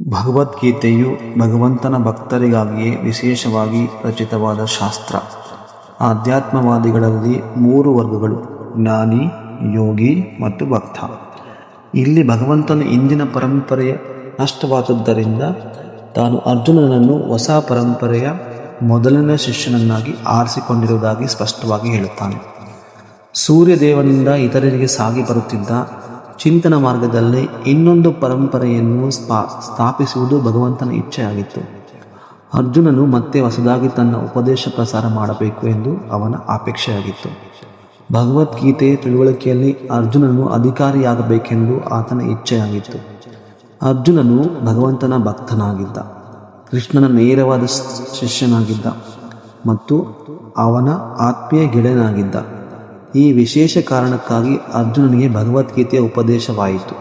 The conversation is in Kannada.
ಭಗವದ್ಗೀತೆಯು ಭಗವಂತನ ಭಕ್ತರಿಗಾಗಿಯೇ ವಿಶೇಷವಾಗಿ ರಚಿತವಾದ ಶಾಸ್ತ್ರ. ಆಧ್ಯಾತ್ಮವಾದಿಗಳಲ್ಲಿ 3 ವರ್ಗಗಳು: ಜ್ಞಾನಿ, ಯೋಗಿ ಮತ್ತು ಭಕ್ತ. ಇಲ್ಲಿ ಭಗವಂತನು ಇಂದಿನ ಪರಂಪರೆಯ ನಷ್ಟವಾದದ್ದರಿಂದ ತಾನು ಅರ್ಜುನನನ್ನು ಹೊಸ ಪರಂಪರೆಯ ಮೊದಲನೇ ಶಿಷ್ಯನನ್ನಾಗಿ ಆರಿಸಿಕೊಂಡಿರುವುದಾಗಿ ಸ್ಪಷ್ಟವಾಗಿ ಹೇಳುತ್ತಾನೆ. ಸೂರ್ಯದೇವನಿಂದ ಇತರರಿಗೆ ಸಾಗಿ ಬರುತ್ತಿದ್ದ ಚಿಂತನ ಮಾರ್ಗದಲ್ಲಿ ಇನ್ನೊಂದು ಪರಂಪರೆಯನ್ನು ಸ್ಥಾಪಿಸುವುದು ಭಗವಂತನ ಇಚ್ಛೆಯಾಗಿತ್ತು. ಅರ್ಜುನನು ಮತ್ತೆ ಹೊಸದಾಗಿ ತನ್ನ ಉಪದೇಶ ಪ್ರಸಾರ ಮಾಡಬೇಕು ಎಂದು ಅವನ ಅಪೇಕ್ಷೆಯಾಗಿತ್ತು. ಭಗವದ್ಗೀತೆಯ ತಿಳುವಳಿಕೆಯಲ್ಲಿ ಅರ್ಜುನನು ಅಧಿಕಾರಿಯಾಗಬೇಕೆಂದು ಆತನ ಇಚ್ಛೆಯಾಗಿತ್ತು. ಅರ್ಜುನನು ಭಗವಂತನ ಭಕ್ತನಾಗಿದ್ದ, ಕೃಷ್ಣನ ನೇರವಾದ ಶಿಷ್ಯನಾಗಿದ್ದ ಮತ್ತು ಅವನ ಆತ್ಮೀಯ ಗೆಳೆಯನಾಗಿದ್ದ. ಈ ವಿಶೇಷ ಕಾರಣಕ್ಕಾಗಿ ಅರ್ಜುನನಿಗೆ ಭಗವದ್ಗೀತೆಯ ಉಪದೇಶವಾಯಿತು.